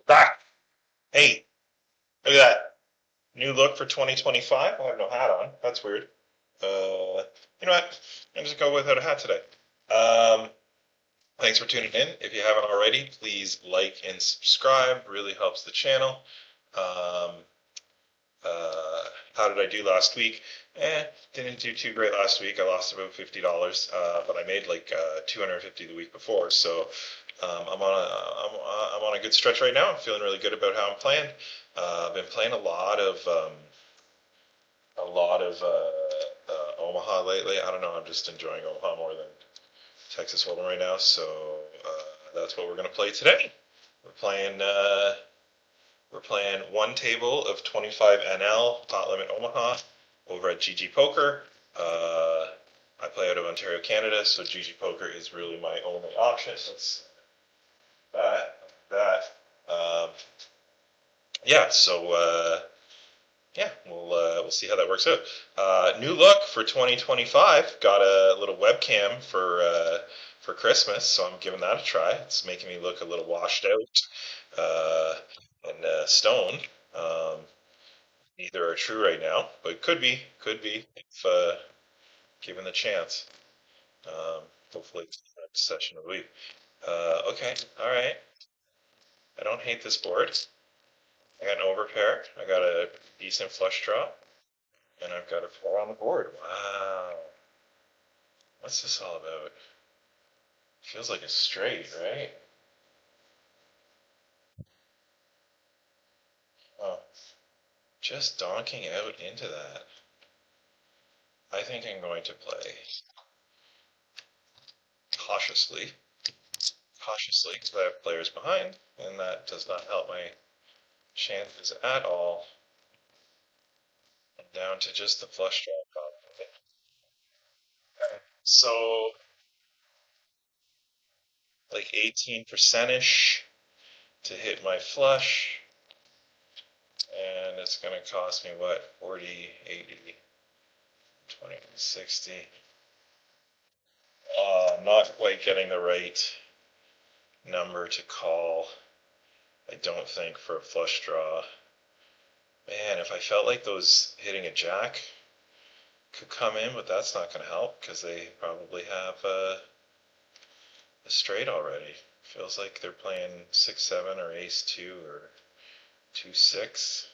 Back. Hey, look at that. New look for 2025. I have no hat on. That's weird. You know what? I'm just go without a hat today. Um, Thanks for tuning in. If you haven't already, please like and subscribe. Really helps the channel. Um, uh, how did I do last week? Didn't do too great last week. I lost about $50, but I made like 250 the week before. So I'm on a good stretch right now. I'm feeling really good about how I'm playing. I've been playing a lot of Omaha lately. I don't know. I'm just enjoying Omaha more than Texas Hold'em right now. So that's what we're gonna play today. We're playing. We're playing one table of 25 NL Pot Limit Omaha over at GG Poker. I play out of Ontario, Canada, so GG Poker is really my only option. So it's that. Um, yeah, so yeah, we'll see how that works out. New look for 2025. Got a little webcam for Christmas, so I'm giving that a try. It's making me look a little washed out and stoned. Um, Neither are true right now, but could be if given the chance. Um, Hopefully, it's the next session of the week. Okay, all right. I don't hate this board. I got an overpair. I got a decent flush draw. And I've got a four on the board. Wow. What's this all about? Feels like a straight, right? Oh, just donking out into that. I think I'm going to play cautiously. Cautiously, because I have players behind, and that does not help my chances at all. I'm down to just the flush draw probably. So, like 18%-ish to hit my flush, and it's going to cost me what? 40, 80, 20, 60. Not quite getting the right number to call, I don't think, for a flush draw. Man, if I felt like those hitting a jack could come in, but that's not going to help because they probably have a straight already. Feels like they're playing 6-7 or ace-2 or 2-6.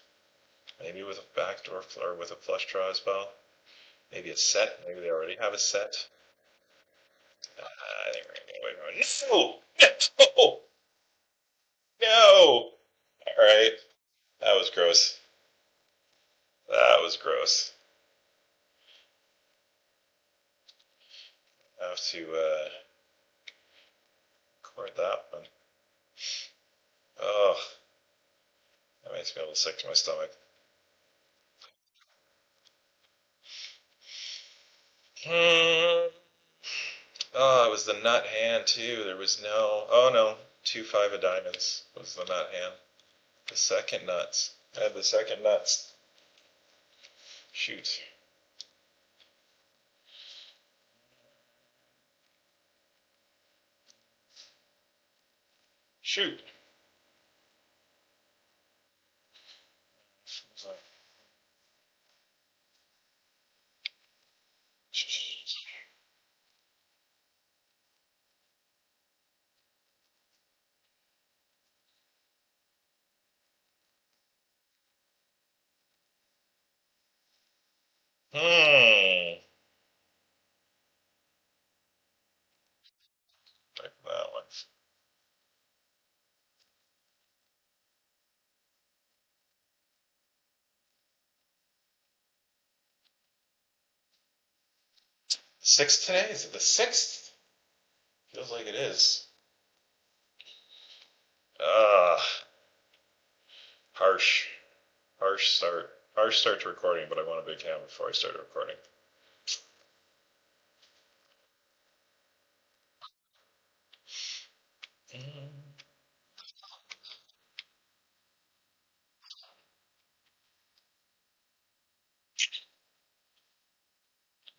Maybe with a backdoor or with a flush draw as well. Maybe a set. Maybe they already have a set. I think we're going to go away from it. No! No! No! Alright. That was gross. That was gross. I have to record that one. Oh, that makes me a little sick to my stomach. Hmm. Oh, it was the nut hand too. There was no. Oh no, 2-5 of diamonds was the nut hand. The second nuts. I had the second nuts. Shoot. Shoot. Hmm. Like that one. Sixth today? Is it the sixth? Feels like it is. Ah, harsh. Harsh start. Harsh start to recording, but I want a big hand before I started recording.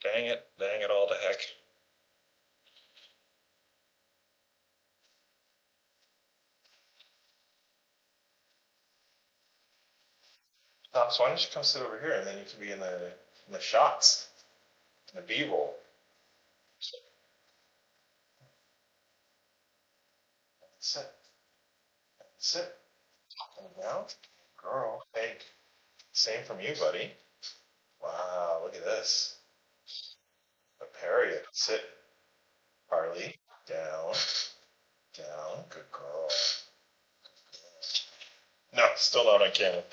Dang it all to heck. So why don't you come sit over here and then you can be in the shots, in the B-roll. Sit, sit. And now, girl. Hey, same from you, buddy. Wow, look at this. A parry. Sit, Harley. Down, down. Good girl. No, still not on camera.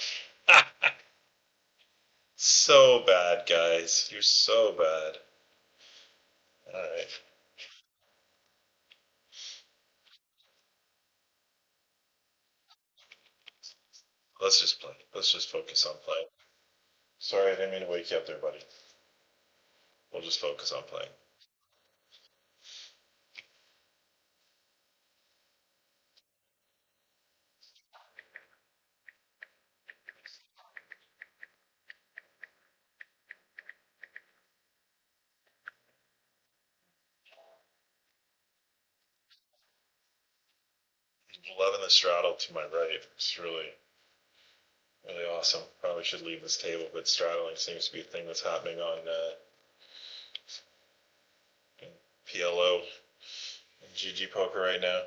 So bad, guys. You're so bad. All right, let's just play. Let's just focus on playing. Sorry, I didn't mean to wake you up there, buddy. We'll just focus on playing. 11 the straddle to my right. It's really, really awesome. Probably should leave this table, but straddling seems to be a thing that's happening on in PLO and GG Poker right now.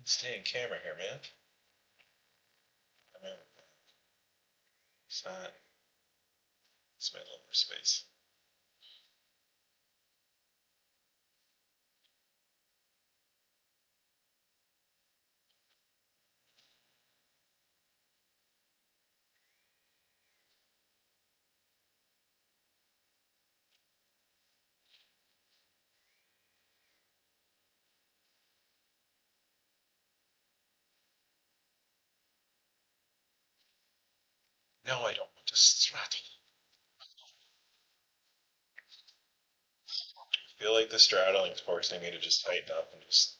Stay in camera here, man. I mean, it's not. It's my little more space. No, I don't want to straddle. I feel like the straddling is forcing me to just tighten up and just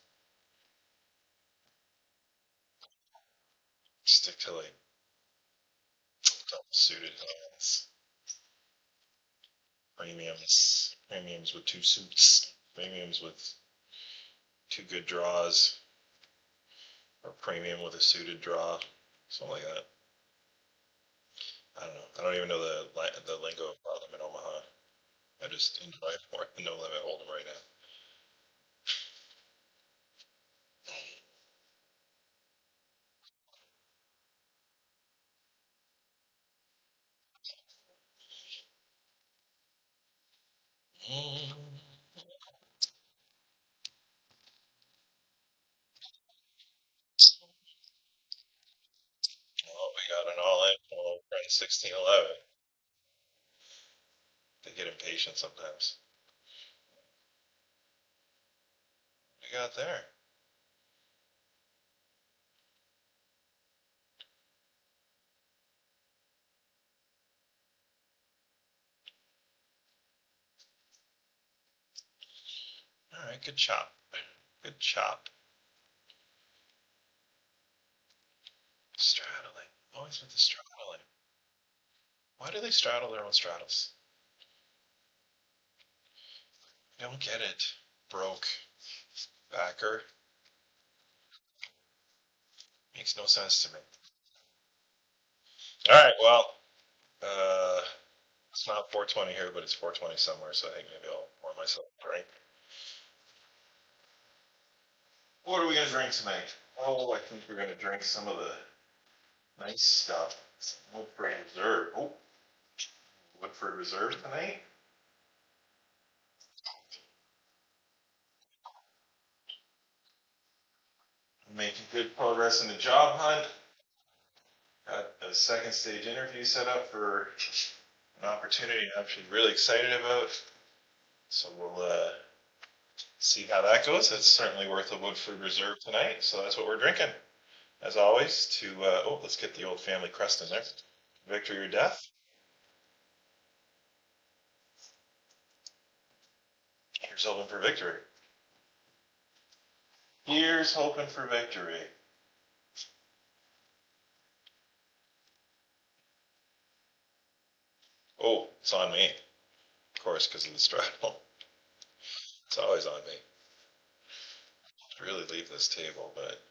stick to like double suited hands. Premiums with two suits, premiums with two good draws, or premium with a suited draw, something like that. I don't know. I don't even know the lingo of them in Omaha. I just enjoy more no limit hold'em right now. Mm. Oh, we got an all in from old friend 1611. They get impatient sometimes. What we got there? All right, good chop. Good chop. Straddling. Always with the straddling. Why do they straddle their own straddles? I don't get it. Broke. Backer. Makes no sense to me. All right, well, uh, it's not 420 here, but it's 420 somewhere, so I think maybe I'll pour myself a drink. What are we gonna drink tonight? Oh, I think we're gonna drink some of the nice stuff. Some Woodford Reserve. Oh, Woodford Reserve tonight. Making good progress in the job hunt. Got a second stage interview set up for an opportunity I'm actually really excited about. So we'll see how that goes. It's certainly worth a Woodford Reserve tonight. So that's what we're drinking. As always, let's get the old family crest in there. Victory or death. Here's hoping for victory. Here's hoping for victory. Oh, it's on me. Of course, because of the straddle. It's always on me. I really leave this table, but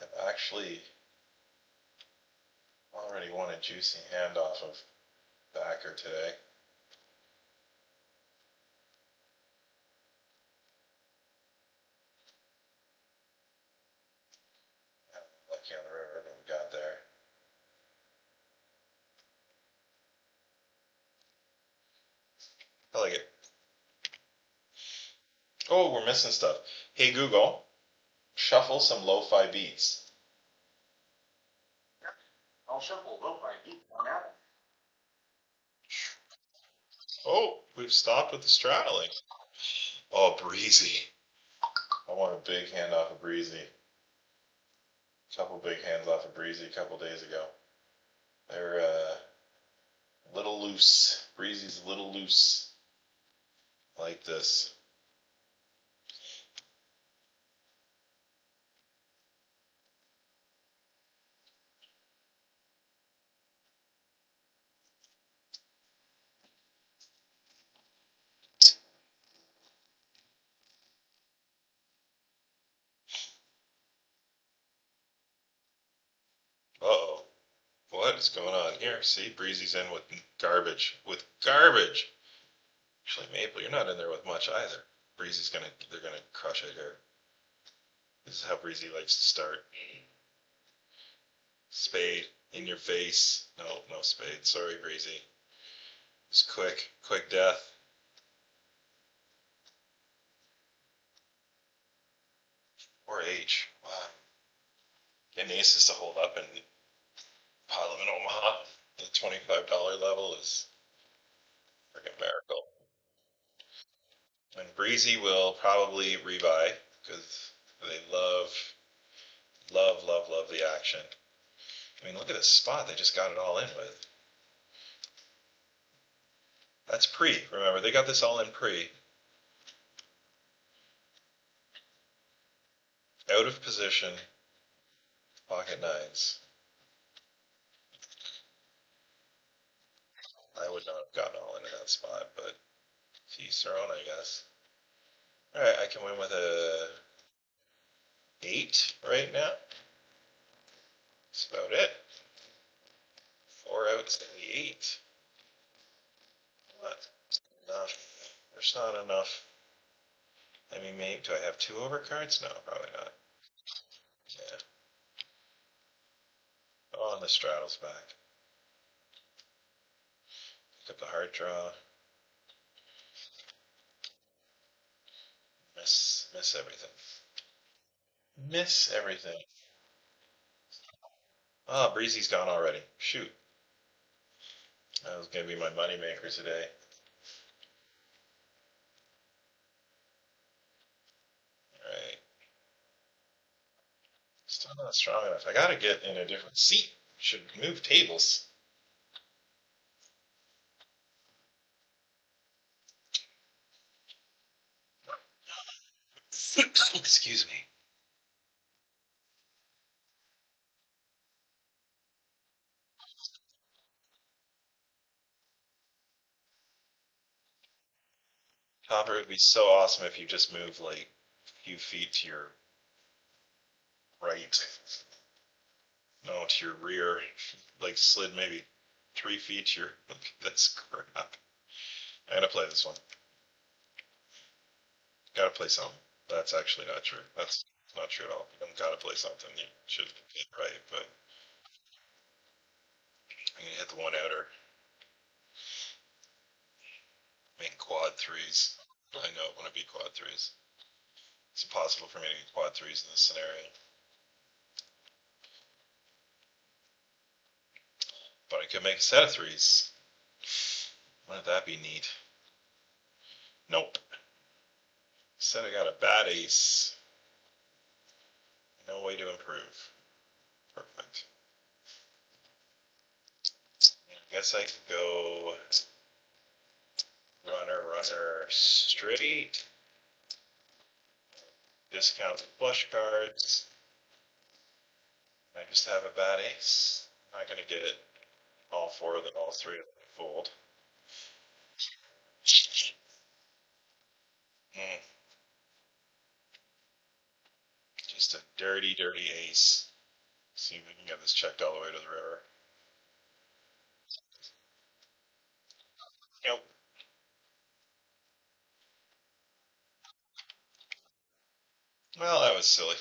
I've actually already won a juicy handoff of backer today. Lucky on the river that we got there. I like it. Oh, we're missing stuff. Hey Google, shuffle some lo-fi beats. I'll shuffle lo-fi beats now. Oh, we've stopped with the straddling. Oh, Breezy. I want a big hand off of Breezy. Couple big hands off of Breezy a couple days ago. They're a little loose. Breezy's a little loose. Like this. Uh-oh. What is going on here? See, Breezy's in with garbage. With garbage! Actually, Maple, you're not in there with much either. They're gonna crush it here. This is how Breezy likes to start. Spade, in your face. No, no spade. Sorry, Breezy. Just quick death. Or H. Wow. Getting aces to hold up in Pile in Omaha, the $25 level is a freaking miracle. And Breezy will probably rebuy because they love the action. I mean, look at this spot they just got it all in with. That's pre, remember, they got this all in pre. Out of position, pocket nines. I would not have gotten all into that spot, but he's their own, I guess. Alright, I can win with a 8 right now. That's about it. 4 outs in the 8. Not enough. There's not enough. I mean, maybe, do I have 2 overcards? No, probably not. Yeah. Oh, and the straddle's back. Pick up the hard draw. Miss everything. Miss everything. Ah, oh, Breezy's gone already. Shoot. That was gonna be my moneymaker today. Alright. Still not strong enough. I gotta get in a different seat. Should move tables. Excuse me. Copper, it would be so awesome if you just move like a few feet to your right. No, to your rear. Like slid maybe 3 feet to your. Look at this crap. I'm gonna play this one. Gotta play something. That's actually not true. That's not true at all. You don't gotta play something. You should get right, but I'm gonna hit the one outer. Make quad threes. I know it want to be quad threes. It's impossible for me to get quad threes in this scenario. But I could make a set of threes. Wouldn't that be neat? Nope. Said I got a bad ace. No way to improve. Perfect. I guess I could go runner, straight. Discount the flush cards. I just have a bad ace. Not gonna get it. All four of them, all three of them fold. Mm, just a dirty, dirty ace. See if we can get this checked all the way to the river. Nope. Well, that was silly.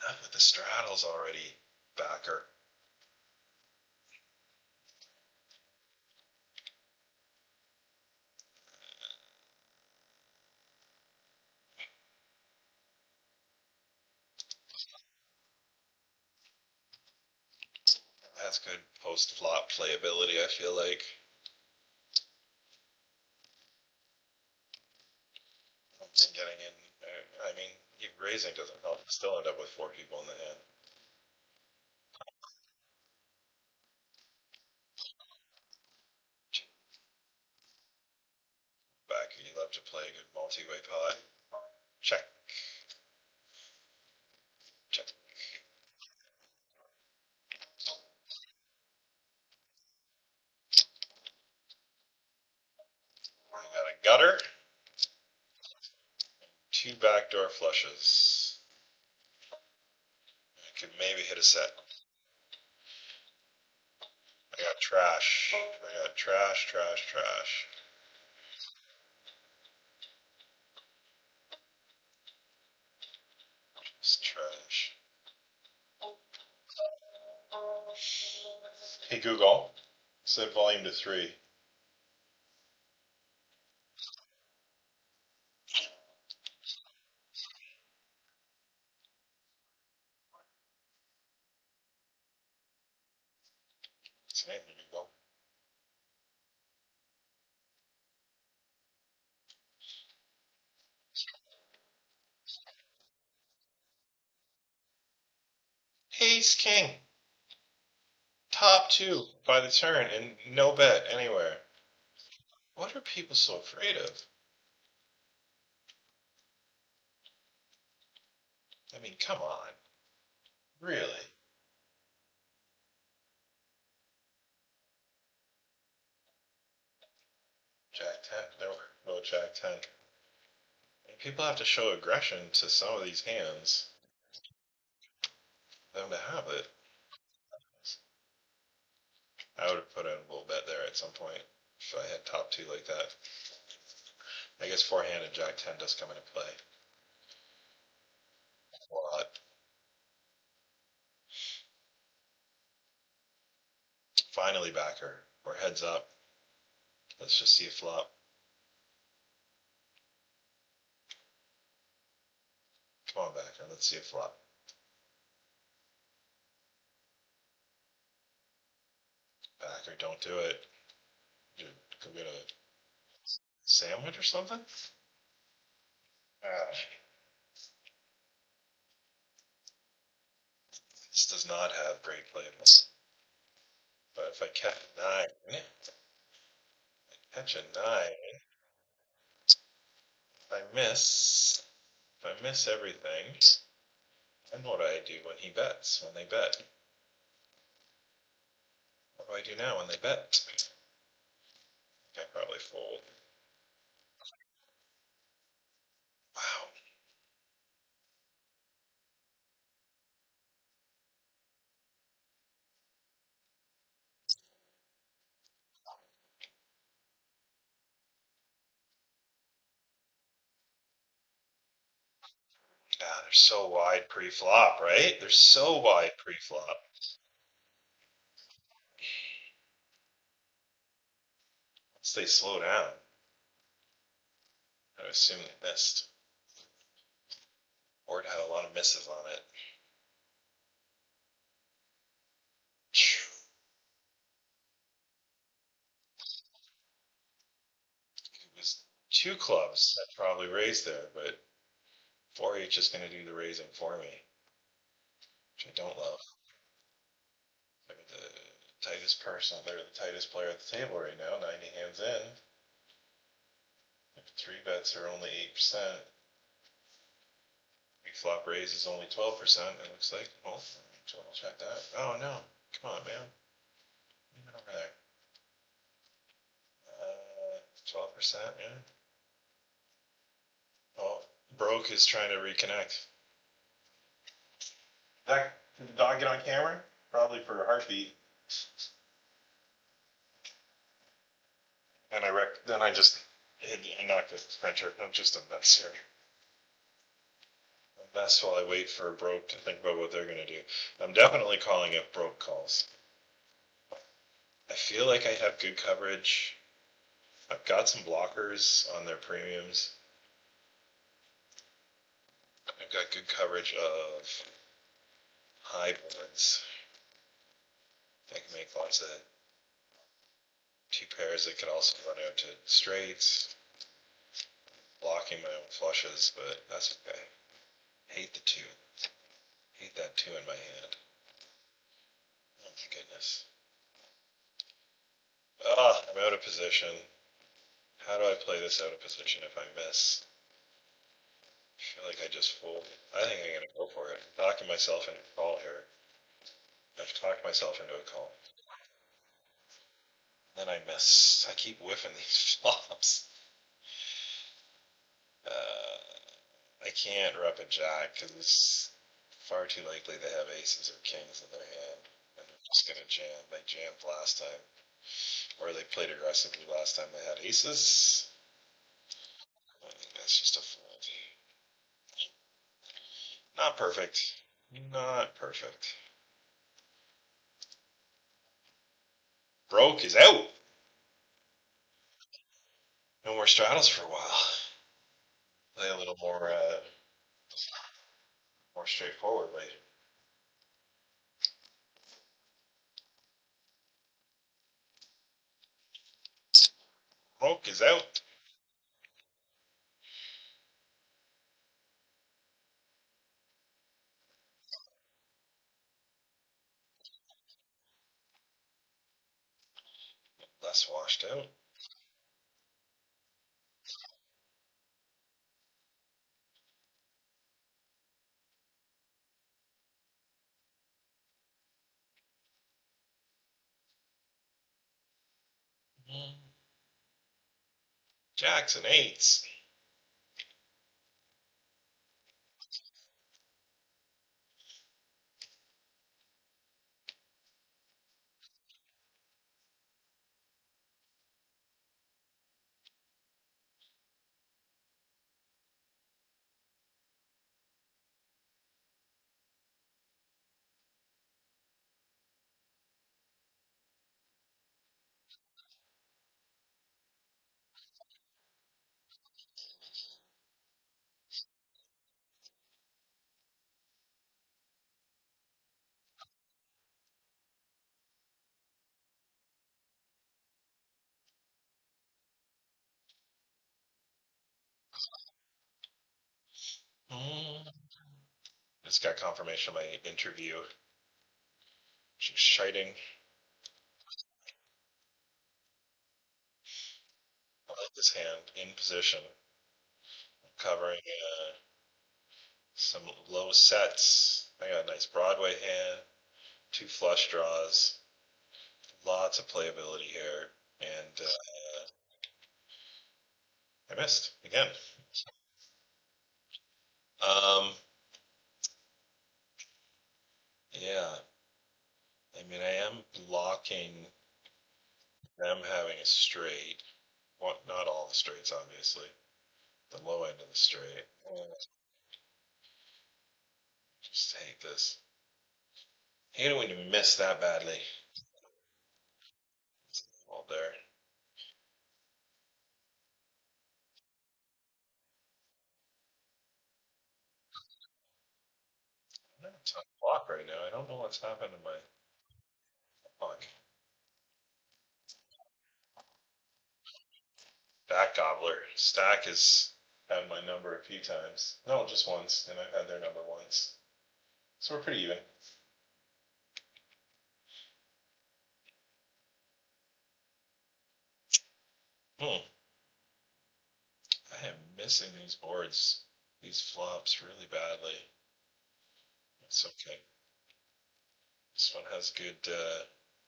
Not with the straddles already, backer. That's good post-flop playability, I feel like. Getting in, I mean, raising doesn't help. Still end up with four people in the hand. Backer, you love to play a good multi-way pot. Check. Check. I got a gutter. Two backdoor flushes. I could maybe hit a set. I got trash. I got trash, trash, trash. Just trash. Hey Google, set volume to 3. Say anything, Google. Ace King. Top two by the turn and no bet anywhere. What are people so afraid of? I mean, come on. Really? Jack 10? No, no Jack 10. And people have to show aggression to some of these hands for them to have it. I would have put in a little bet there at some point if I had top two like that. I guess four-handed Jack 10 does come into play a lot. Finally, backer. Or heads up. Let's just see a flop. Come on, backer. Let's see a flop. Backer, don't do it. Go get a sandwich or something? Ah, this does not have great playability. But if I catch a 9, catch a 9, if I miss everything, then what do I do when he bets, when they bet? What do I do now when they bet? I probably fold. Wow. Yeah, they're so wide pre-flop, right? They're so wide pre-flop. Once they slow down, I assume they missed. Board had a lot of misses on it. It was two clubs that probably raised there, but 4H is going to do the raising for me, which I don't love. I mean, the tightest person, they're the tightest player at the table right now, 90 hands in. If three bets are only 8%, Flop raise is only 12%, it looks like. Well, so I'll check that. Oh no, come on, man. Leave it over there. 12%, yeah. Oh, Broke is trying to reconnect. Did the dog get on camera? Probably for a heartbeat. And then I just I knocked the printer. I'm just a mess here. A mess while I wait for Broke to think about what they're gonna do. I'm definitely calling it Broke calls. I feel like I have good coverage. I've got some blockers on their premiums. I've got good coverage of high boards. I can make lots of two pairs that could also run out to straights, blocking my own flushes, but that's okay. Hate the two. Hate that two in my hand. Oh my goodness. Ah, I'm out of position. How do I play this out of position if I miss? I feel like I just fooled. I think I'm gonna go for it. Knocking myself into a call here. I've talked myself into a call. Then I miss. I keep whiffing these flops. I can't rep a jack because it's far too likely they have aces or kings in their hand. And they're just gonna jam. They jammed last time. Or they played aggressively last time they had aces. I think that's just a fold. Not perfect. Not perfect. Broke is out. No more straddles for a while. Play a little more straightforwardly. Broke is out. Less washed out. Jacks and eights. Just got confirmation of my interview. She's shiting. I like this hand in position, covering some low sets. I got a nice Broadway hand, two flush draws, lots of playability here, and I missed again. Um, yeah, I mean I am blocking them having a straight. Well, not all the straights, obviously. The low end of the straight. Just hate this. Hate it when you miss that badly. All there. I'm having a tough block right now. I don't know what's happened to my block. Back gobbler. Stack has had my number a few times. No, just once, and I've had their number once. So we're pretty even. Hmm. I am missing these boards these flops really badly. It's okay. This one has good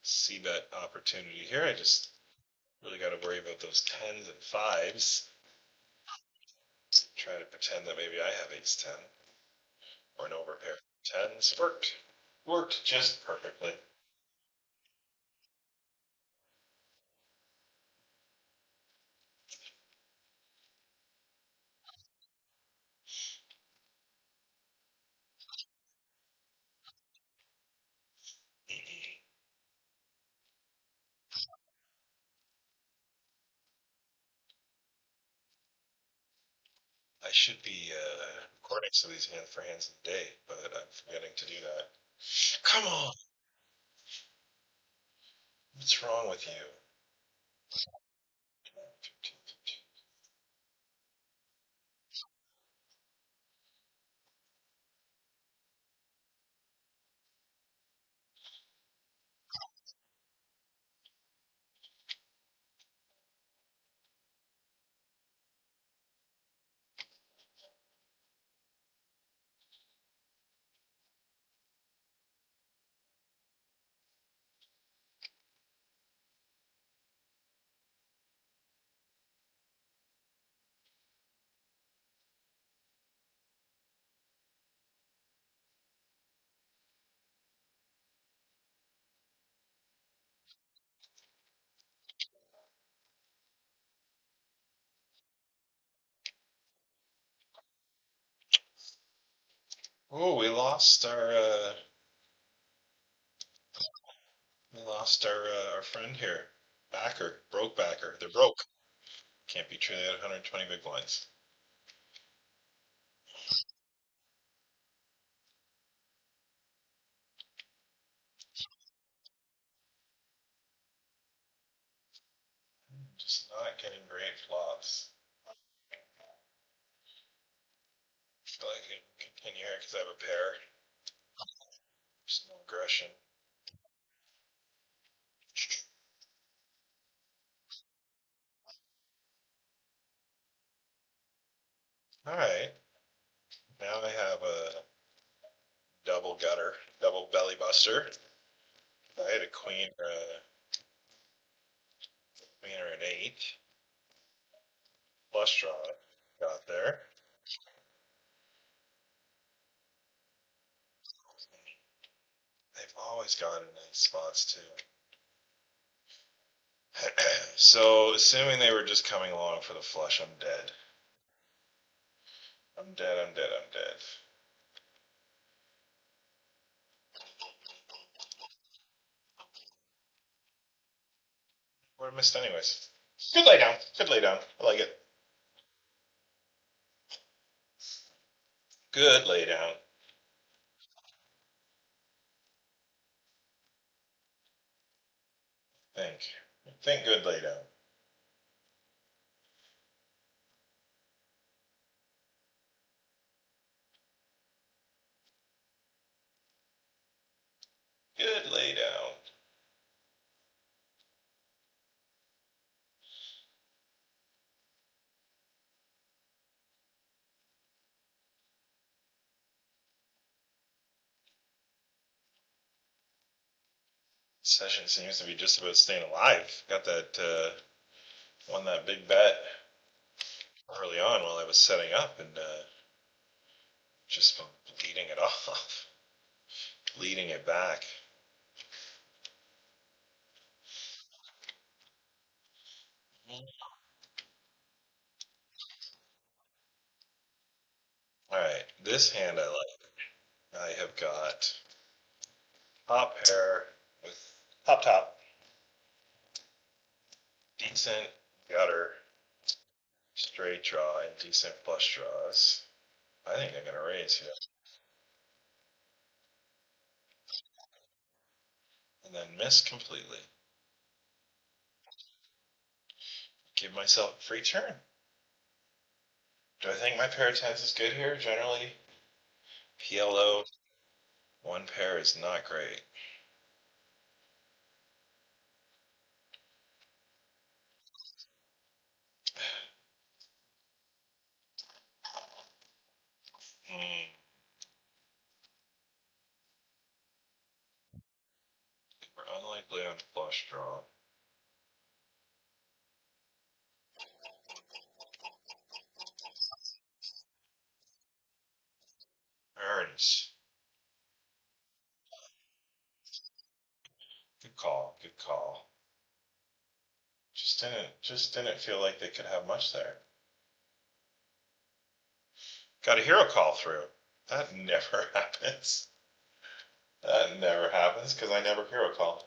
c-bet opportunity here. I just really got to worry about those tens and fives. Try to pretend that maybe I have ace ten or an overpair of tens. Worked. Worked just perfectly. I should be recording some of these hands for hands in the day, but I'm forgetting to do that. Come on! What's wrong with you? Oh, we lost our friend here. Backer, broke backer. They're broke. Can't be truly at 120 big blinds. Just not getting great flops. Feel like I can continue here because I have a pair. Just no aggression. All right. Now I have a double gutter, double belly buster. I had a queen or an eight. Flush draw. Got there. They've always gone in nice spots too. So, assuming they were just coming along for the flush, I'm dead. I'm dead, I'm dead, I'm dead. Would have missed anyways. Good lay down. Good lay down. I like it. Good lay down. Think. Think good lay down. Good lay down. Session seems to be just about staying alive. Got that, won that big bet early on while I was setting up and just bleeding it off. Bleeding it back. Alright, this hand I like. I have got top pair with top, decent gutter, straight draw, and decent flush draws. I think I'm gonna raise here. And then miss completely. Give myself a free turn. Do I think my pair of tens is good here? Generally, PLO, one pair is not great. flush draw. There it is. Good call. Good call. Just didn't feel like they could have much there. Got a hero call through. That never happens. That never happens because I never hero call.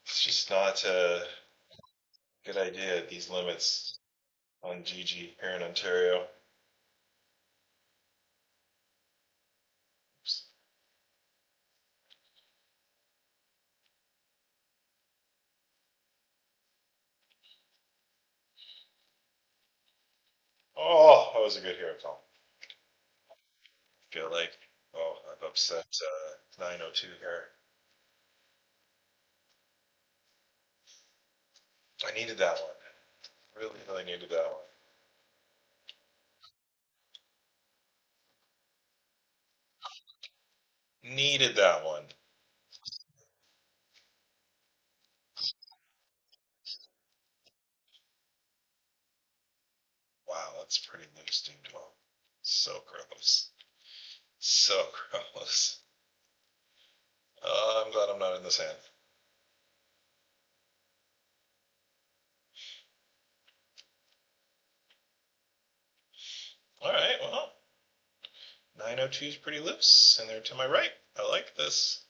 It's just not a good idea at these limits on GG here in Ontario. Oops. Oh, that was a good hero call. Feel like, oh, I've upset 902 here. I needed that one. Really, really needed that one. Needed that one. Wow, that's pretty loose, dude. Oh, so gross. So gross. I'm glad I'm not in this hand. All right, well, 902 is pretty loose, and they're to my right. I like this.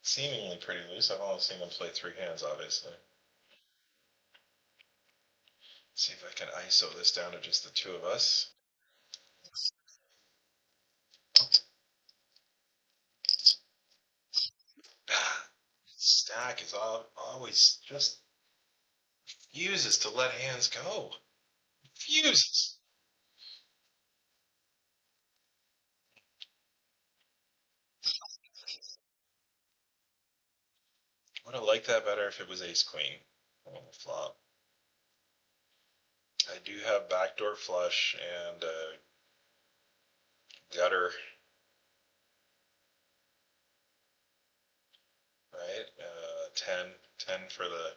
Seemingly pretty loose. I've only seen them play three hands, obviously. See if I can ISO this down to just the two of us. Stack is always just refuses to let hands go. Refuses. Would have liked that better if it was ace queen on the flop. I do have backdoor flush and gutter, right? 10 for the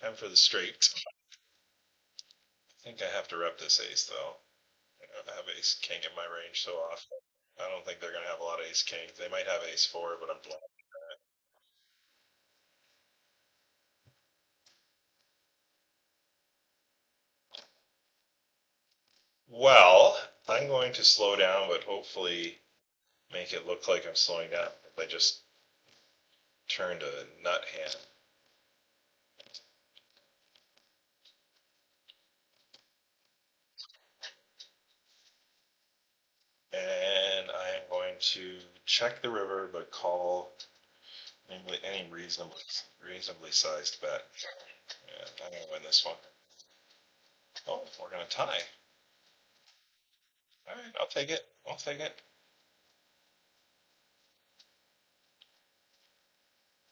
10 for the straight. I think I have to rep this ace though. I have ace king in my range so often. I don't think they're gonna have a lot of ace kings. They might have ace four, but I'm blind. Well, I'm going to slow down, but hopefully make it look like I'm slowing down. If I just turned a nut hand. And I am going to check the river, but call any reasonably sized bet. Yeah, I'm gonna win this one. Oh, we're gonna tie. All right, I'll take it. I'll take it.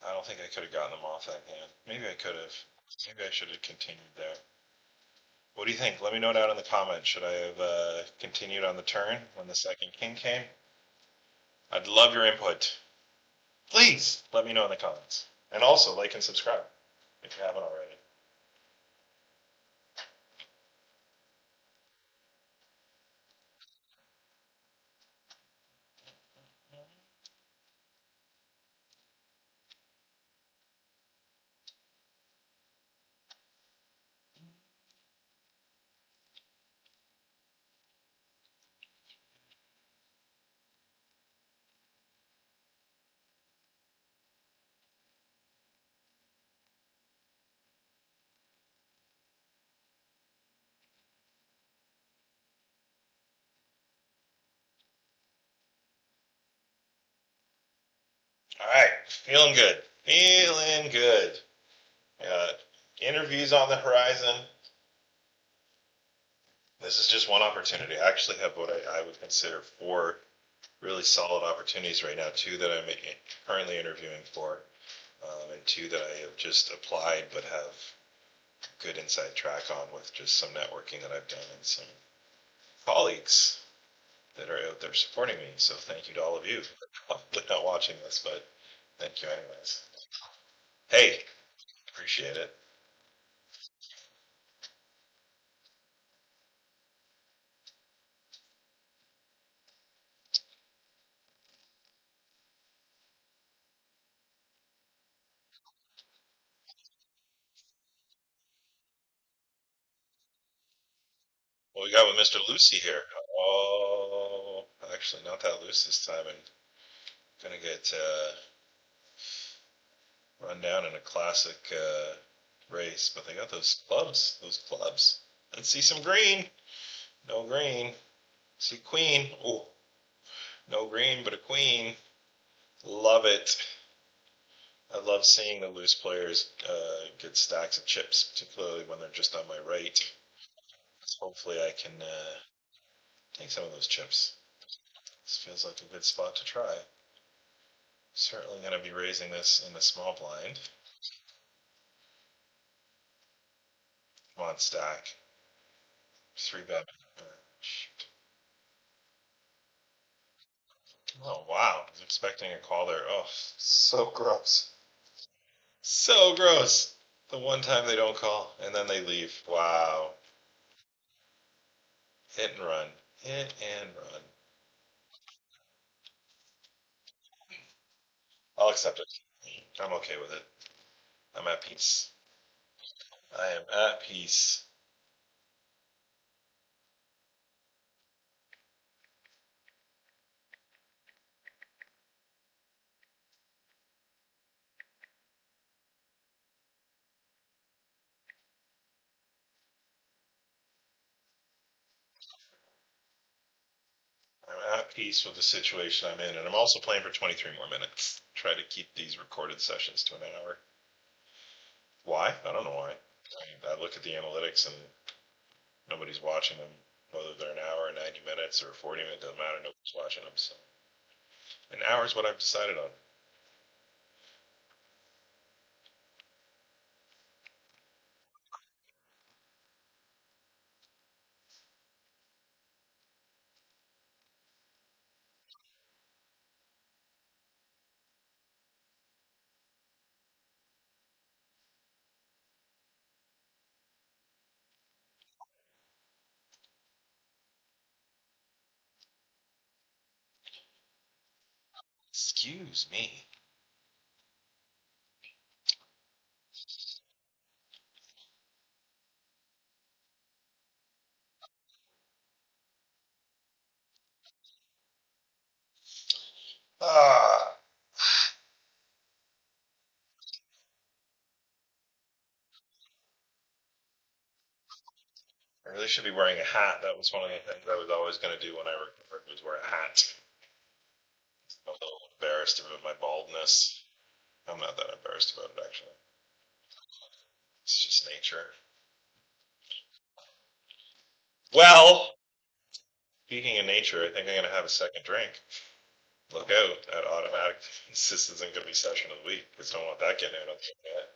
I don't think I could have gotten them off that hand. Maybe I could have. Maybe I should have continued there. What do you think? Let me know down in the comments. Should I have continued on the turn when the second king came? I'd love your input. Please let me know in the comments. And also like and subscribe if you haven't already. All right, feeling good. Feeling good. Interviews on the horizon. This is just one opportunity. I actually have what I would consider four really solid opportunities right now. Two that I'm currently interviewing for, and two that I have just applied but have good inside track on with just some networking that I've done and some colleagues that are out there supporting me. So thank you to all of you. Probably not watching this, but thank you anyways. Hey, appreciate it. Well, we got with Mr. Lucy here. Oh, actually, not that loose this time, and gonna get run down in a classic race. But they got those clubs, those clubs. Let's see some green. No green. See queen. Oh, no green, but a queen. Love it. I love seeing the loose players get stacks of chips, particularly when they're just on my right. Hopefully, I can take some of those chips. This feels like a good spot to try. Certainly going to be raising this in the small blind. Come on, stack. Three bet. Oh, wow. I was expecting a call there. Oh, so gross. So gross. The one time they don't call and then they leave. Wow. Hit and run. Hit and run. I'll accept it. I'm okay with it. I'm at peace. I am at peace. I'm at peace with the situation I'm in, and I'm also playing for 23 more minutes. Try to keep these recorded sessions to an hour. Why? I don't know why. I look at the analytics and nobody's watching them, whether they're an hour, 90 minutes, or 40 minutes. It doesn't matter. Nobody's watching them. So an hour is what I've decided on. Excuse me. Ah, I really should be wearing a hat. That was one of the things I was always going to do when I recovered was wear a hat. I'm a little embarrassed about my baldness. I'm not that embarrassed about it actually. It's just nature. Well, speaking of nature, I think I'm gonna have a second drink. Look out, that automatic. This isn't gonna be session of the week because don't want that getting out of the internet.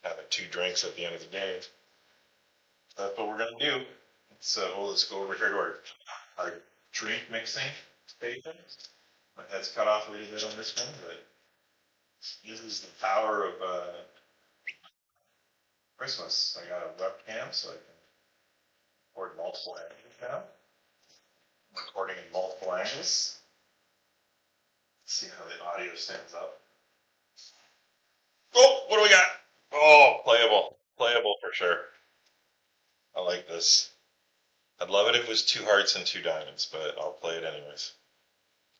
Having two drinks at the end of the game. That's what we're gonna do. So let's go over here to our drink mixing station. My head's cut off a little bit on this one, but this is the power of Christmas. I got a webcam so I can record multiple angles now. Recording in multiple angles. See how the audio stands up. Oh, what do we got? Oh, playable. Playable for sure. I like this. I'd love it if it was two hearts and two diamonds, but I'll play it anyways.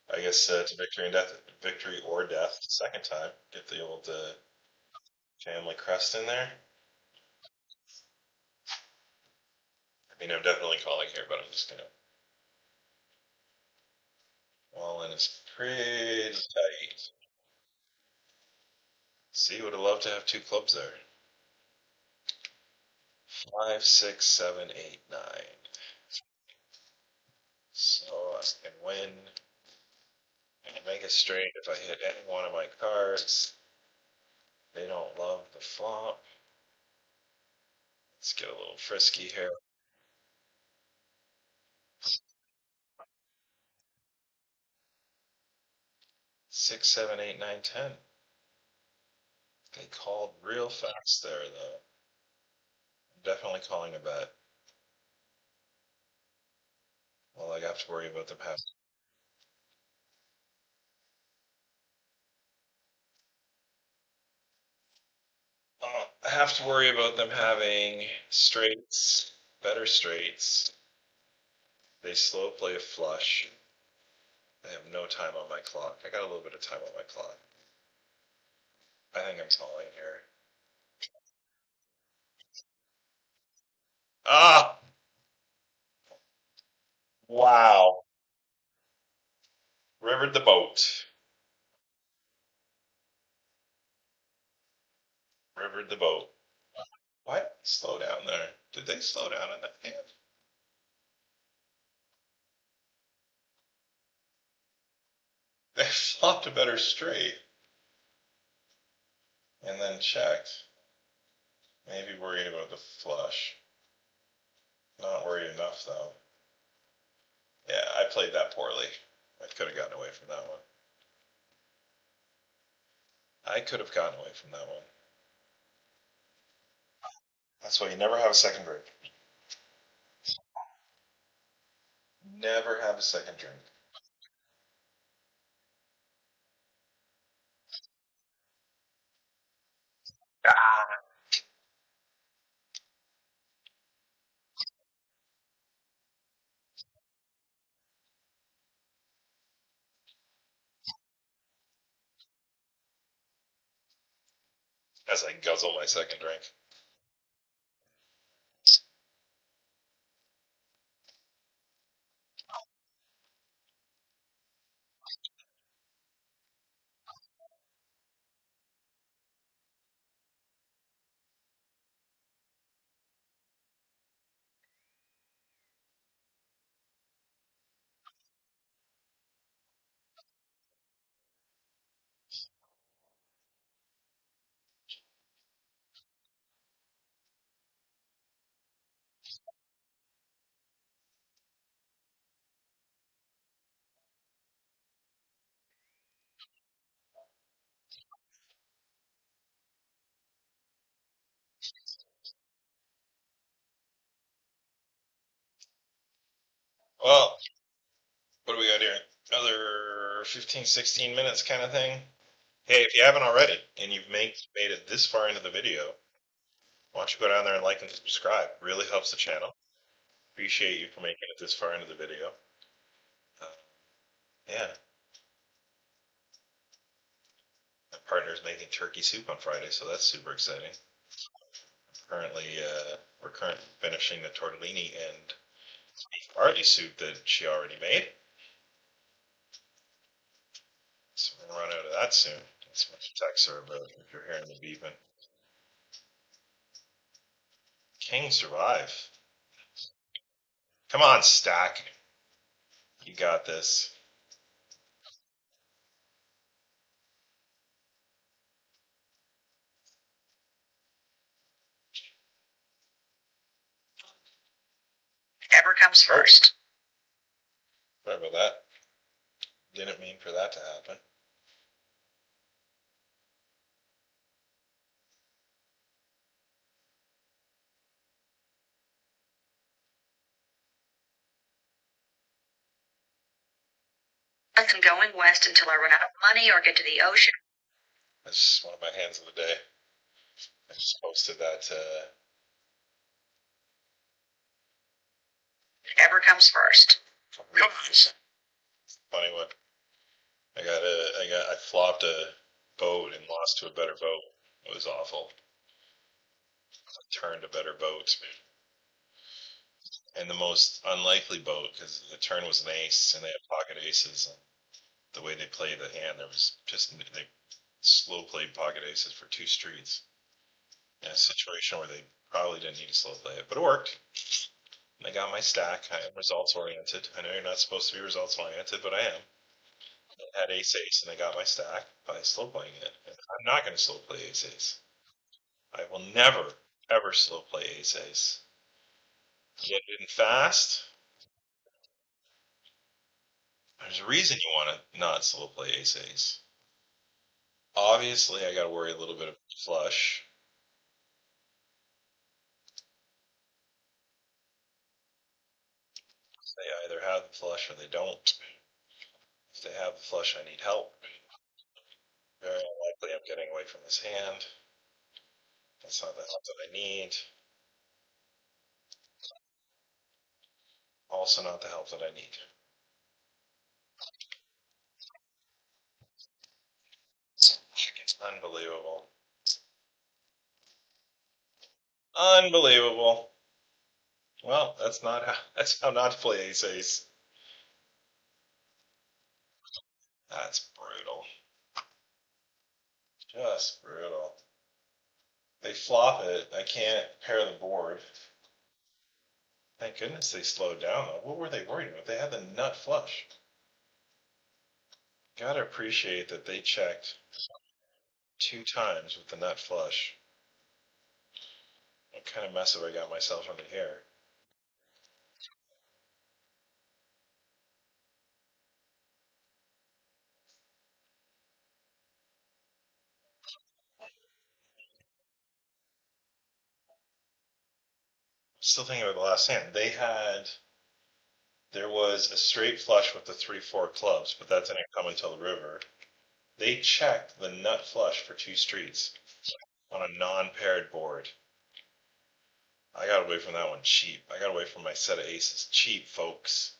I guess to victory and death, victory or death, second time. Get the old family crest in there. I mean, I'm definitely calling here, but I'm just gonna. All in is pretty tight. See, would have loved to have two clubs there. 5, 6, 7, 8, 9. So I can win and make it straight if I hit any one of my cards. They don't love the flop. Let's get a little frisky here. 6, 7, 8, 9, 10. They called real fast there, though. Definitely calling a bet. Well, I have to worry about them having. I have to worry about them having straights, better straights. They slow play a flush. I have no time on my clock. I got a little bit of time on my clock. I think I'm calling here. Ah! Wow. Rivered the boat. Rivered the boat. What? Slow down there. Did they slow down in that hand? They flopped a better straight and then checked. Maybe worried about the flush. Not worried enough though. Yeah, I played that poorly. I could have gotten away from that one. I could have gotten away from that one. That's why you never have a second drink. Never have a second drink. Ah. As I guzzle my second drink. Well, what do we got here? Another 15, 16 minutes kind of thing. Hey, if you haven't already, and you've made it this far into the video, why don't you go down there and like and subscribe? Really helps the channel. Appreciate you for making it this far into the video. Uh, yeah, my partner's making turkey soup on Friday, so that's super exciting. We're currently finishing the tortellini and beef barley soup that she already made. So we're gonna run out of that soon. That's what texts are about if you're hearing the beeping. King survive. Come on, Stack. You got this. Ever comes first. Sorry about that. Didn't mean for that to happen. I'm going west until I run out of money or get to the ocean. That's one of my hands of the day. I just posted that. Ever comes first. Come on. Funny one. I flopped a boat and lost to a better boat. It was awful. I turned a better boat. And the most unlikely boat because the turn was an ace and they had pocket aces. And the way they played the hand, there was just they slow played pocket aces for two streets in a situation where they probably didn't need to slow play it, but it worked. And I got my stack. I am results oriented. I know you're not supposed to be results oriented, but I am. I had ace ace and I got my stack by slow playing it. And I'm not going to slow play ace ace. I will never ever slow play ace ace. Get it in fast. There's a reason you want to not slow play ace ace. Obviously, I got to worry a little bit of flush. They either have the flush or they don't. If they have the flush, I need help. Very unlikely I'm getting away from this hand. That's not the help that I need. Also not the help that I need. Unbelievable. Unbelievable. Well, that's how not to play ace ace. That's brutal. Just brutal. They flop it. I can't pair the board. Thank goodness they slowed down though. What were they worried about? They had the nut flush. Gotta appreciate that they checked 2 times with the nut flush. What kind of mess have I got myself into here? Still thinking about the last hand. There was a straight flush with the 3-4 clubs, but that didn't come until the river. They checked the nut flush for 2 streets on a non-paired board. I got away from that one cheap. I got away from my set of aces cheap, folks.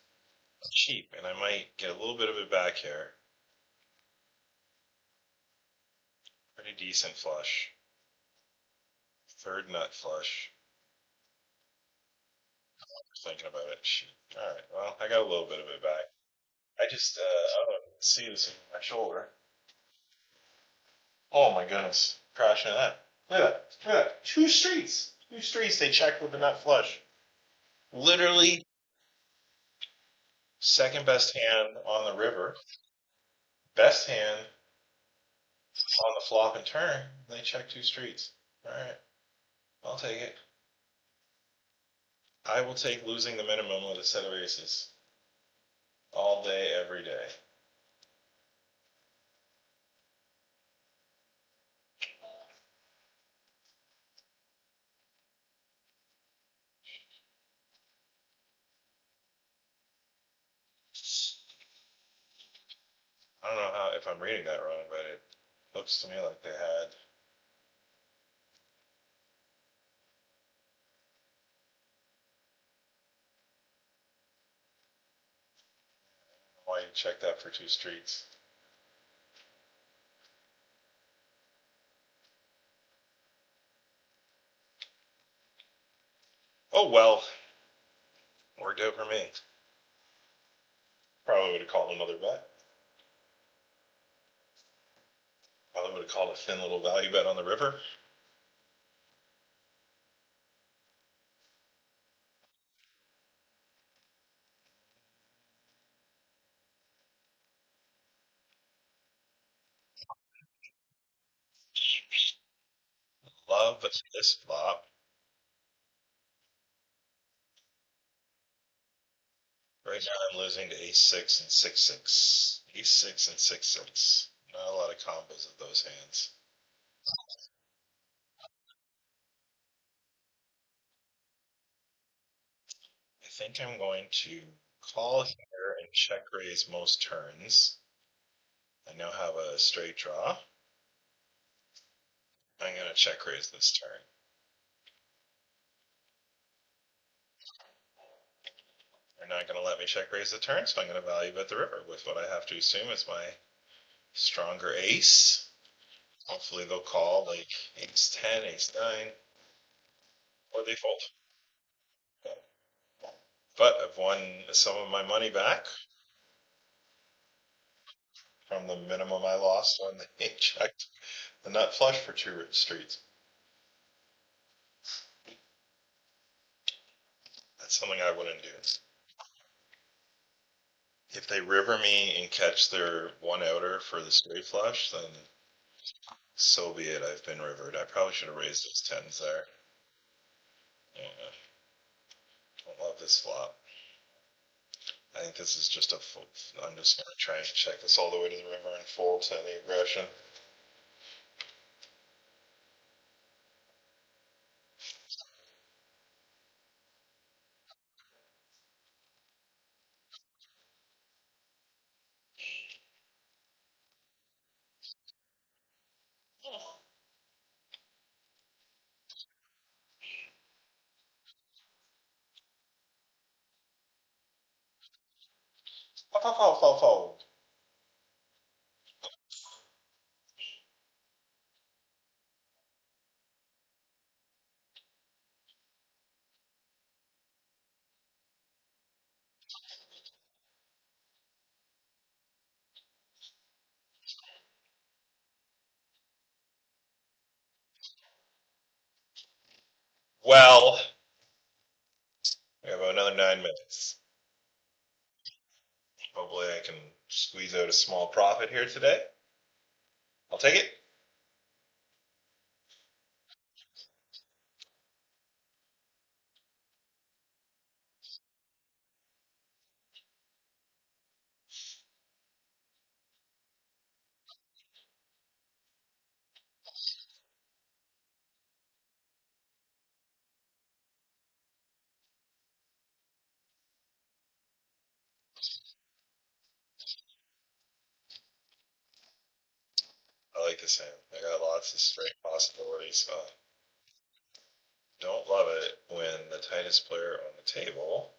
Cheap, and I might get a little bit of it back here. Pretty decent flush. Third nut flush. Thinking about it. Shoot. All right. Well, I got a little bit of it back. I don't see this in my shoulder. Oh my goodness. Crashing that. Look at that. Look at that. 2 streets. 2 streets they checked with the nut flush. Literally second best hand on the river. Best hand on the flop and turn. They checked 2 streets. All right. I'll take it. I will take losing the minimum with a set of aces. All day, every day. I don't know how if I'm reading that wrong, but it looks to me like they had. Why you check that for 2 streets? Oh well, worked out for me. Probably would have called another bet. Probably would have called a thin little value bet on the river. Love this flop. Right now I'm losing to ace six and six six. Ace six and six six. Not a lot of combos of those hands. I think I'm going to call here and check raise most turns. I now have a straight draw. I'm going to check raise this turn. They're not going to let me check raise the turn, so I'm going to value bet the river with what I have to assume is my stronger ace. Hopefully they'll call like ace 10, ace 9, or they fold. But I've won some of my money back from the minimum I lost when they checked the nut flush for 2 streets. That's something I wouldn't do. If they river me and catch their one outer for the straight flush, then so be it. I've been rivered. I probably should have raised those tens there. Yeah, don't love this flop. I think this is just a. I'm just gonna try and check this all the way to the river and fold to any aggression. Fold. Well, we have another 9 minutes. Hopefully, I can squeeze out a small profit here today. I'll take it. I like this hand. I got lots of straight possibilities. Don't love it when the tightest player on the table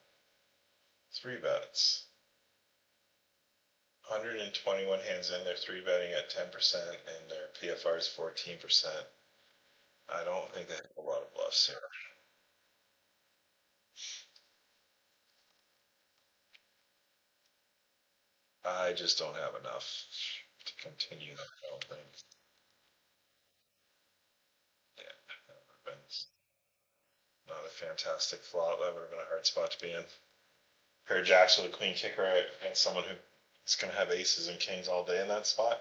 three bets. 121 hands in, they're three betting at 10%, and their PFR is 14%. I don't think they have a lot of bluffs here. I just don't have enough to continue that. I don't think. Yeah, that would have been not a fantastic flop. That would have been a hard spot to be in. Pair of jacks with a queen kicker against someone who is going to have aces and kings all day in that spot.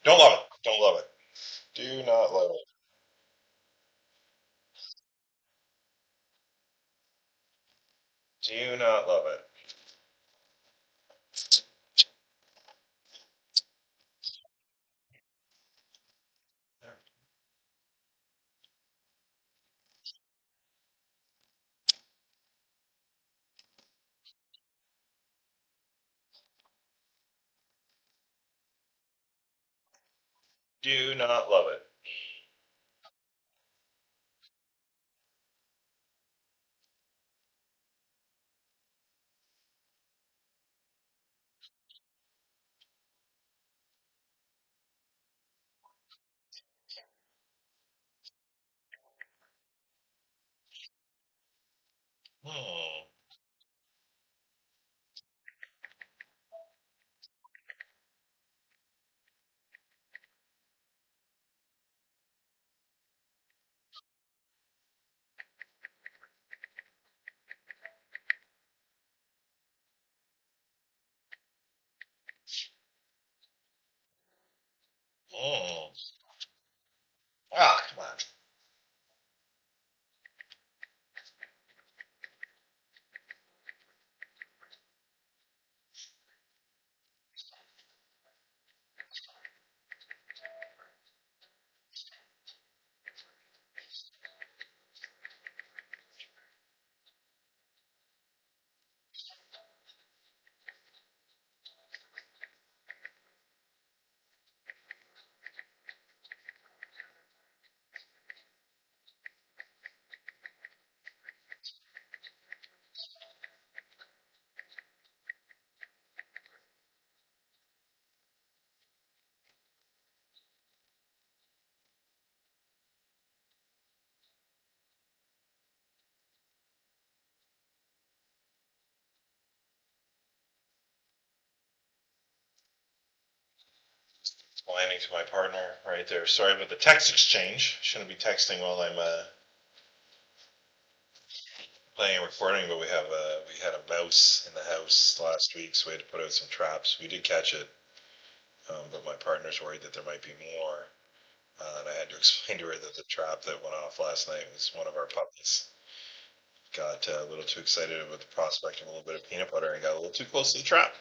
Don't love it. Don't love it. Do not love it. Do not love it. Do not love it. Hmm. Hmm. Ah, come on. Explaining to my partner right there. Sorry about the text exchange. Shouldn't be texting while I'm playing and recording, but we had a mouse in the house last week, so we had to put out some traps. We did catch it, but my partner's worried that there might be more. And I had to explain to her that the trap that went off last night was one of our puppies. Got a little too excited about the prospect of a little bit of peanut butter and got a little too close to the trap.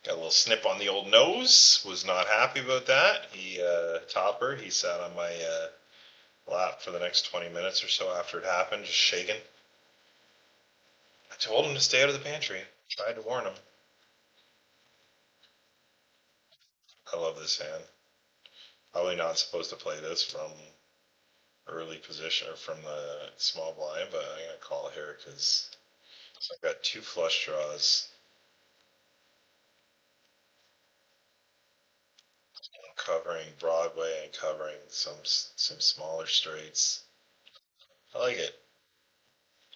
Got a little snip on the old nose. Was not happy about that. Topper. He sat on my lap for the next 20 minutes or so after it happened, just shaking. I told him to stay out of the pantry. Tried to warn him. I love this hand. Probably not supposed to play this from early position or from the small blind, but I'm gonna call here because So I've got two flush draws covering Broadway and covering some smaller straights. I like it.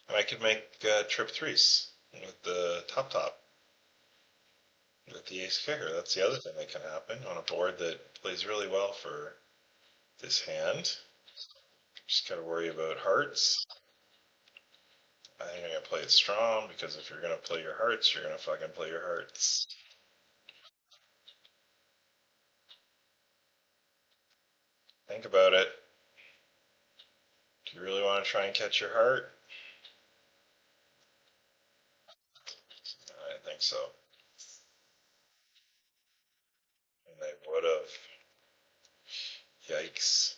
And I could make trip threes with the top with the ace kicker. That's the other thing that can happen on a board that plays really well for this hand. Just gotta worry about hearts. I think I'm gonna play it strong because if you're gonna play your hearts, you're gonna fucking play your hearts. Think about it. Do you really want to try and catch your heart? I didn't think so. And they would have. Yikes.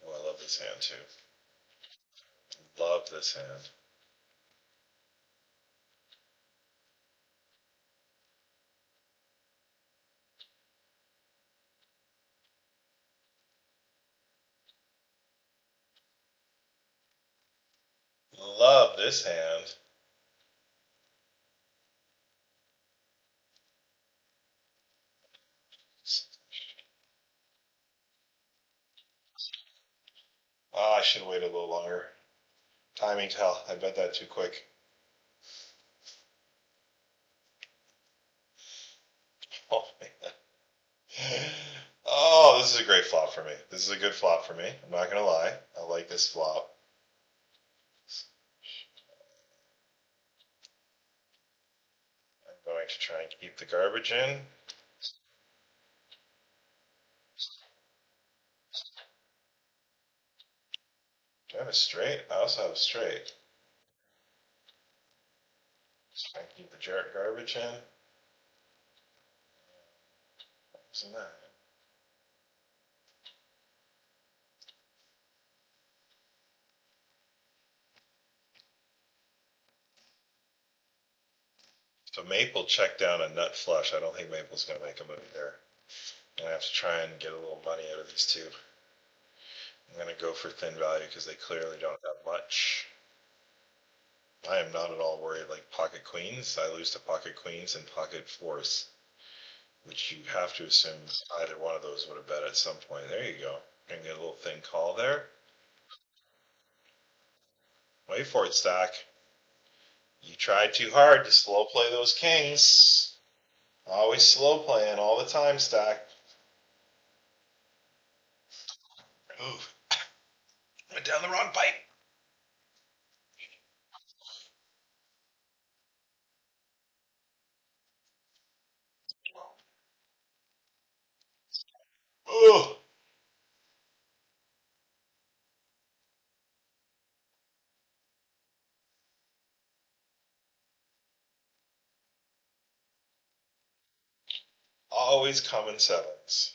Oh, I love this hand too. Love this hand. Love this hand. Oh, I should have waited a little longer. Timing tell. I bet that too quick. Oh man. Oh, this is a great flop for me. This is a good flop for me. I'm not gonna lie. I like this flop. I'm going to try and keep the garbage in. Do I have a straight? I also have a straight. Try and keep the garbage in. Isn't that? So Maple checked down a nut flush. I don't think Maple's going to make a move there. I'm going to have to try and get a little money out of these two. I'm going to go for thin value because they clearly don't have much. I am not at all worried like pocket queens. I lose to pocket queens and pocket fours, which you have to assume either one of those would have bet at some point. There you go. Gonna get a little thin call there. Wait for it, Stack. You tried too hard to slow play those kings. Always slow playing all the time, Stack. Ooh, went down the wrong pipe. Ooh. Always come in sevens.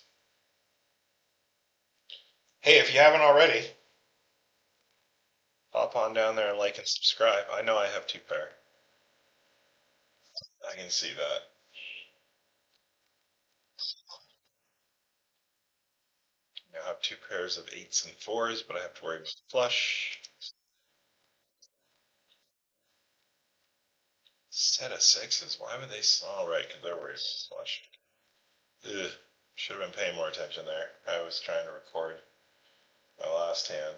Hey, if you haven't already, hop on down there and like and subscribe. I know I have two pair. I can see that. I have two pairs of eights and fours, but I have to worry about flush. Set of sixes. Why would they? All right, because they're worried about flush. Ugh. Should have been paying more attention there. I was trying to record my last hand.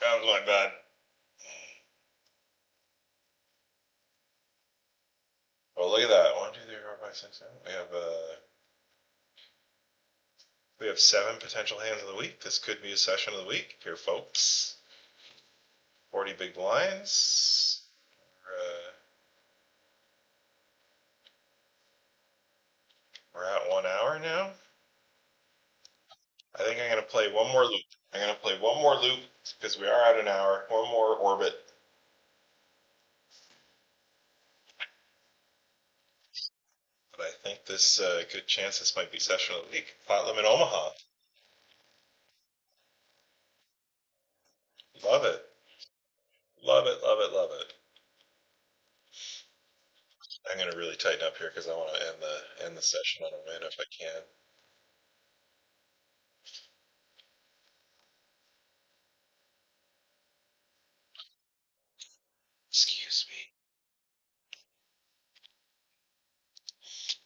That was my bad. Oh, look at that. 1, 2, 3, 4, 5, 6, 7. We have 7 potential hands of the week. This could be a session of the week here, folks. 40 big blinds. We're at 1 hour now. I think I'm going to play one more loop. I'm going to play one more loop because we are at an hour. One more orbit. But I think this good chance this might be session of the week. Pot limit Omaha. Love it. Love it, love it, love it. I'm gonna really tighten up here because I want to end the session on a win if I can. Excuse me.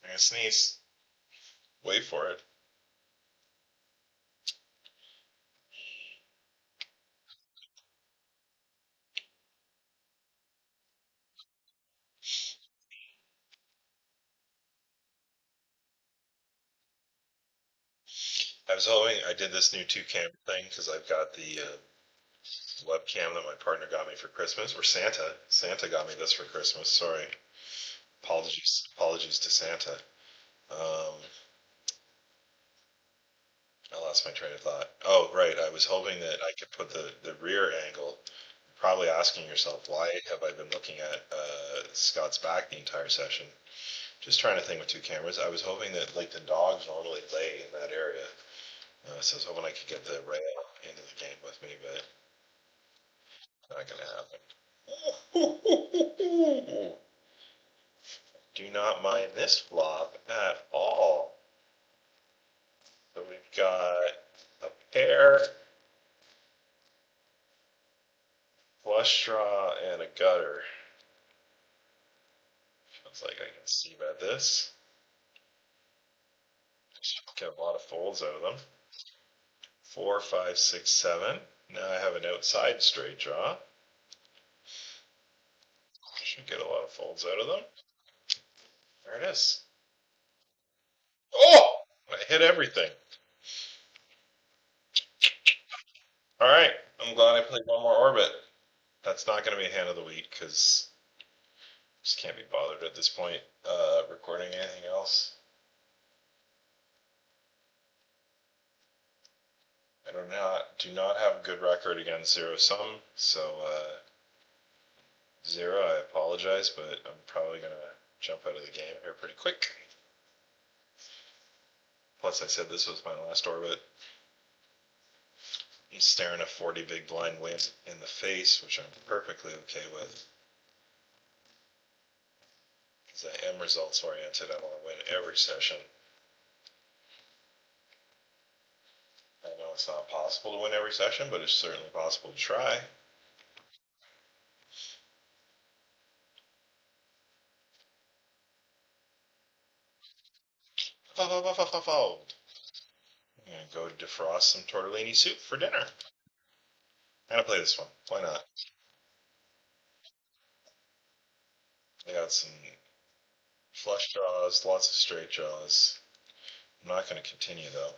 I'm gonna sneeze. Wait for it. I was hoping I did this new two camera thing because I've got the webcam that my partner got me for Christmas, or Santa. Santa got me this for Christmas. Sorry. Apologies to Santa. Um, I lost my train of thought. Oh, right. I was hoping that I could put the rear angle. Probably asking yourself, why have I been looking at Scott's back the entire session? Just trying to think with two cameras. I was hoping that like the dogs normally lay in that area. So I was hoping I could get the rail into the game with me, but not gonna happen. Do not mind this flop at all. So we've got a pair, flush draw, and a gutter. Feels like I can see bet this. Get a lot of folds out of them. 4, 5, 6, 7. Now I have an outside straight draw. Should get a lot of folds out of them. There it is. Oh! I hit everything. Alright, I'm glad I played one more orbit. That's not going to be a hand of the week because I just can't be bothered at this point recording anything else. I do not have a good record against zero sum, so zero, I apologize, but I'm probably going to jump out of the game here pretty quick. Plus, I said this was my last orbit. I'm staring a 40 big blind win in the face, which I'm perfectly okay with. Because I am results oriented, I want to win every session. I know it's not possible to win every session, but it's certainly possible to try. Fold. I'm going to go defrost some tortellini soup for dinner. I'm going to play this one. Why not? I got some flush draws, lots of straight draws. I'm not going to continue though.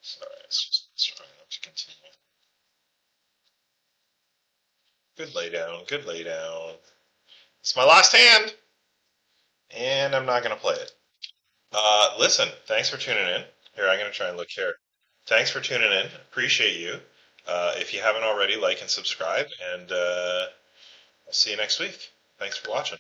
Sorry, it's just strong enough to continue. Good lay down, good lay down. It's my last hand, and I'm not going to play it. Listen, thanks for tuning in. Here, I'm going to try and look here. Thanks for tuning in. Appreciate you. If you haven't already, like and subscribe, and I'll see you next week. Thanks for watching.